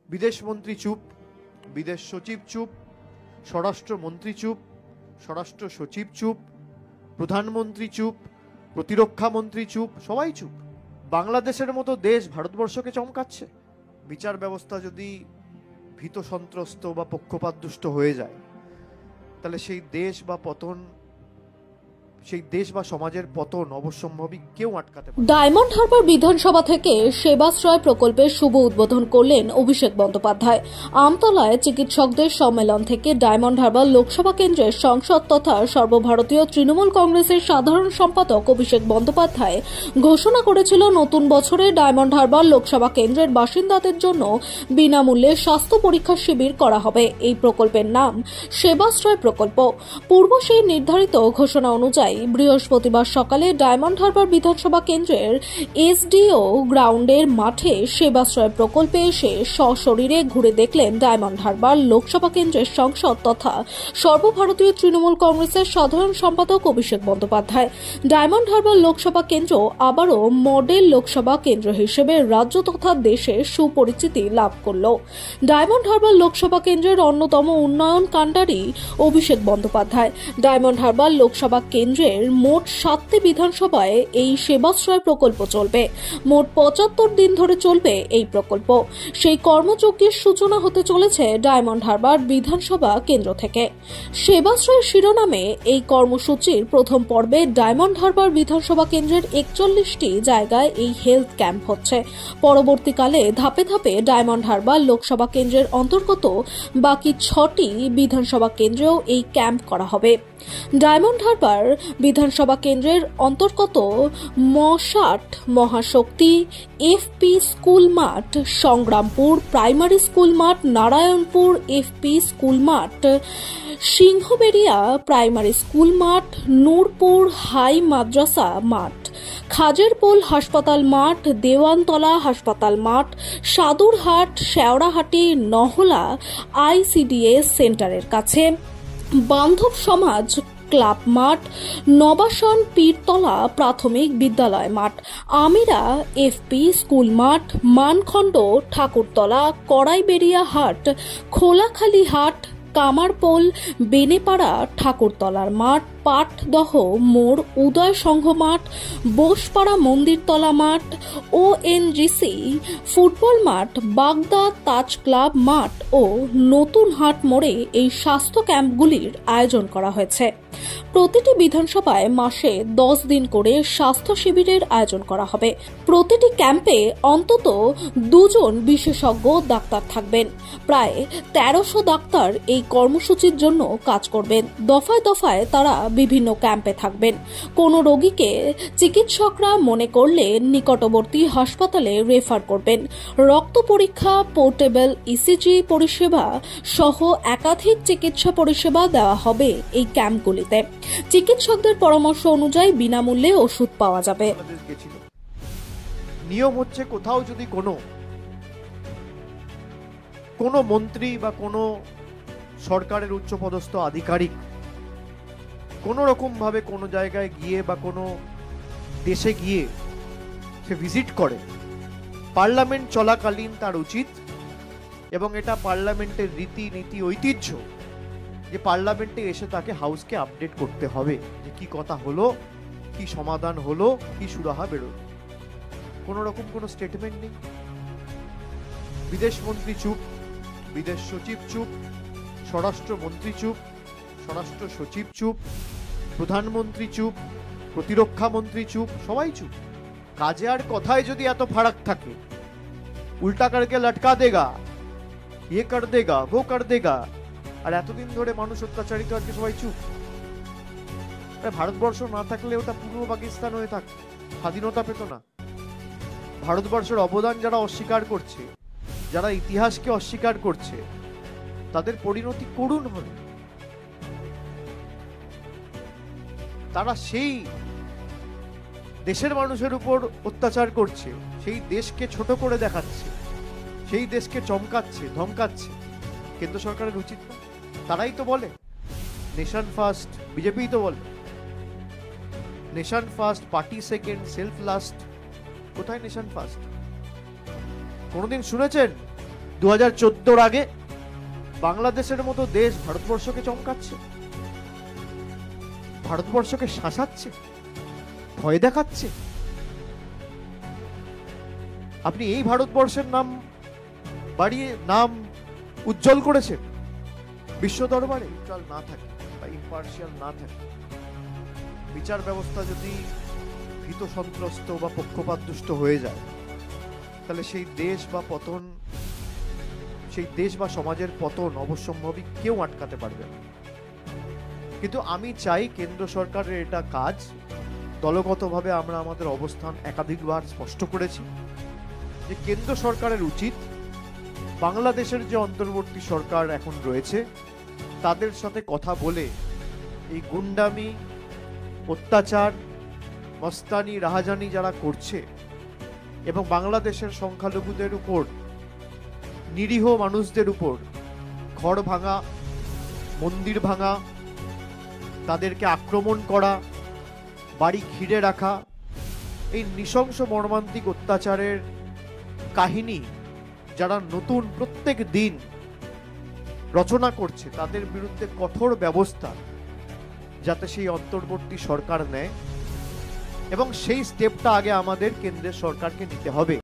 বিদেশমন্ত্রী চুপ, বিদেশ সচিব চুপ, স্বরাষ্ট্রমন্ত্রী চুপ, স্বরাষ্ট্র সচিব চুপ, প্রধানমন্ত্রী চুপ, প্রতিরক্ষা মন্ত্রী চুপ, সবাই চুপ। বাংলাদেশের মতো দেশ ভারতবর্ষকে চমকাচ্ছে। বিচার ব্যবস্থা যদি ভীত সন্ত্রস্ত বা পক্ষপাতদুষ্ট হয়ে যায়, তাহলে সেই দেশ বা সমাজের পতন অবশ্যম্ভাবী কেউ আটকাতে পারে। ডায়মন্ড হারবার বিধানসভা থেকে সেবাশ্রয় প্রকল্পের শুভ উদ্বোধন করলেন অভিষেক বন্দ্যোপাধ্যায়। আমতলায় চিকিৎসকদের সম্মেলন থেকে ডায়মন্ড হারবার লোকসভা কেন্দ্রের সংসদ তথা সর্বভারতীয় তৃণমূল কংগ্রেসের সাধারণ সম্পাদক অভিষেক বন্দ্যোপাধ্যায় ঘোষণা করেছিল, নতুন বছরে ডায়মন্ড হারবার লোকসভা কেন্দ্রের বাসিন্দাদের জন্য বিনামূল্যে স্বাস্থ্য পরীক্ষা শিবির করা হবে। এই প্রকল্পের নাম সেবাশ্রয় প্রকল্প। পূর্ব সেই নির্ধারিত ঘোষণা অনুযায়ী বৃহস্পতিবার সকালে ডায়মন্ড হারবার বিধানসভা কেন্দ্রের এসডিও গ্রাউন্ডের মাঠে সেবাশ্রয় প্রকল্পে এসে সশরীরে ঘুরে দেখলেন ডায়মন্ড হারবার লোকসভা কেন্দ্রের সংসদ তথা সর্বভারতীয় তৃণমূল কংগ্রেসের সাধারণ সম্পাদক অভিষেক বন্দ্যোপাধ্যায়। ডায়মন্ড হারবার লোকসভা কেন্দ্র আবারও মডেল লোকসভা কেন্দ্র হিসেবে রাজ্য তথা দেশে সুপরিচিতি লাভ করল। ডায়মন্ড হারবার লোকসভা কেন্দ্রের অন্যতম উন্নয়ন কাণ্ডারি অভিষেক বন্দ্যোপাধ্যায়। ডায়মন্ড হারবার লোকসভা কেন্দ্রের মোট 7টি বিধানসভায় এই সেবাশ্রয় প্রকল্প চলবে। মোট 75 দিন ধরে চলবে এই প্রকল্প। সেই কর্মযজ্ঞের সূচনা হতে চলেছে ডায়মন্ড হারবার বিধানসভা কেন্দ্র থেকে। সেবাশ্রয় শিরোনামে এই কর্মসূচির প্রথম পর্বে ডায়মন্ড হারবার বিধানসভা কেন্দ্রের 41টি জায়গায় এই হেলথ ক্যাম্প হচ্ছে। পরবর্তীকালে ধাপে ধাপে ডায়মন্ড হারবার লোকসভা কেন্দ্রের অন্তর্গত বাকি 6টি বিধানসভা কেন্দ্রেও এই ক্যাম্প করা হবে। ডায়মন্ড হারবার বিধানসভা কেন্দ্রের অন্তর্গত মশাট মহাশক্তি, এফপি স্কুল মাঠ, সংগ্রামপুর প্রাইমারি স্কুল মাঠ, নারায়ণপুর এফপি স্কুল মাঠ, সিংহবেড়িয়া প্রাইমারি স্কুল মাঠ, নূরপুর হাই মাদ্রাসা মাঠ, খাজেরপোল হাসপাতাল মাঠ, দেওয়ানতলা হাসপাতাল মাঠ, সাদুরহাট, শেওড়াহাটি, নহলা আইসিডিএস সেন্টারের কাছে, বান্ধব সমাজ ক্লাব মাঠ, নবাসন পীরতলা প্রাথমিক বিদ্যালয় মাঠ, আমিরা এফপি স্কুল মাঠ, মানখন্ড ঠাকুরতলা, কড়াইবেড়িয়া হাট, খোলাখালী হাট, কামারপোল বেনেপাড়া ঠাকুরতলার মাঠ, পাটদহ মোড় উদয় সংঘ মাঠ, বোসপাড়া মন্দিরতলা মাঠ, ওএনজিসি ফুটবল মাঠ, বাগদা তাজ ক্লাব মাঠ ও নতুন হাট মোড়ে এই স্বাস্থ্য ক্যাম্পগুলির আয়োজন করা হয়েছে। প্রতিটি বিধানসভায় মাসে 10 দিন করে স্বাস্থ্য শিবিরের আয়োজন করা হবে। প্রতিটি ক্যাম্পে অন্তত 2 জন বিশেষজ্ঞ ডাক্তার থাকবেন। প্রায় 1300 ডাক্তার এই কর্মসূচির জন্য কাজ করবেন। দফায় দফায় তারা বিভিন্ন ক্যাম্পে থাকবেন। কোন রোগীকে চিকিৎসকরা মনে করলে নিকটবর্তী হাসপাতালে রেফার করবেন। রক্ত পরীক্ষা, পোর্টেবল ইসিজি পরিষেবা সহ একাধিক চিকিৎসা পরিষেবা দেওয়া হবে এই ক্যাম্পগুলিতে। চিকিৎসকদের পরামর্শ অনুযায়ী বিনামূল্যে ওষুধ পাওয়া যাবে। নিয়ম হচ্ছে, কোথাও যদি কোনো মন্ত্রী বা কোনো সরকারের উচ্চপদস্থ আধিকারিক কোনো রকম ভাবে কোনো জায়গায় গিয়ে বা কোনো দেশে গিয়ে সে ভিজিট করে, পার্লামেন্ট চলাকালীন তার উচিত, এবং এটা পার্লামেন্টের রীতি নীতি ঐতিহ্য, যে পার্লামেন্টে এসে তাকে হাউসকে আপডেট করতে হবে যে কি কথা হলো, কি সমাধান হলো, কি সুরাহা বেরোলো। কোনো রকম কোনো স্টেটমেন্ট নেই। বিদেশমন্ত্রী চুপ, বিদেশ সচিব চুপ, স্বরাষ্ট্রমন্ত্রী চুপ, স্বরাষ্ট্র সচিব চুপ, প্রধানমন্ত্রী চুপ, প্রতিরক্ষা মন্ত্রী চুপ, সবাই চুপ। কাজে আর কথায় যদি এত ফারাক থাকে, উল্টা করকে লটকা দেগা, ইয়ে কর দেগা, वो कर देगा, আর এতদিন ধরে মানুষ অত্যাচারিত, আর কি সবাই চুপ? ভারতবর্ষ না থাকলে ওটা পূর্ব পাকিস্তান হয়ে থাকত, স্বাধীনতা পেত না। ভারতবর্ষের অবদান যারা অস্বীকার করছে, যারা ইতিহাসকে অস্বীকার করছে, তাদের পরিণতি করুণ হবে। তারা সেই দেশের মানুষের উপর অত্যাচার করছে, সেই দেশকে ছোট করে দেখাচ্ছে, সেই দেশকে চমকাচ্ছে, ধমকাচ্ছে। কেন্দ্র সরকারের উচিত না? তারাই তো বলে নেশন ফার্স্ট, বিজেপি তো বলে nation first, party second, self last. কোথায় নেশন ফার্স্ট? কোনোদিন শুনেছেন 2014 আগে বাংলাদেশের মতো দেশ ভারতবর্ষকে চমকাচ্ছে, ভারতবর্ষকে শাসাচ্ছে, ভয় দেখাচ্ছে। আপনি এই ভারতবর্ষের নাম বাড়িয়ে নাম উজ্জ্বল করেছেন বিশ্ব দরবারে। নিউট্রাল না থাকে বা ইম্পার্শিয়াল না থাকে, বিচার ব্যবস্থা যদি ভীত সন্ত্রস্ত বা পক্ষপাতদুষ্ট হয়ে যায়, তাহলে সেই দেশ বা পতন, সেই দেশ বা সমাজের পতন অবশ্যম্ভাবী কেউ আটকাতে পারবে না। কিন্তু আমি চাই কেন্দ্র সরকারের এটা কাজ। দলগতভাবে আমরা আমাদের অবস্থান একাধিকবার স্পষ্ট করেছি যে কেন্দ্র সরকারের উচিত বাংলাদেশের যে অন্তর্বর্তী সরকার এখন রয়েছে তাদের সাথে কথা বলে এই গুন্ডামি, অত্যাচার, মস্তানি, রাহাজানি যারা করছে এবং বাংলাদেশের সংখ্যালঘুদের উপর, নিরীহ মানুষদের উপর ঘর ভাঙা, মন্দির ভাঙা, তাদেরকে আক্রমণ করা, বাড়ি ঘিরে রাখা, এই নৃশংস মর্মান্তিক অত্যাচারের কাহিনী যারা নতুন প্রত্যেক দিন রচনা করছে, তাদের বিরুদ্ধে কঠোর ব্যবস্থা যাতে সেই অন্তর্বর্তী সরকার নেয়, এবং সেই স্টেপটা আগে আমাদের কেন্দ্রের সরকারকে নিতে হবে।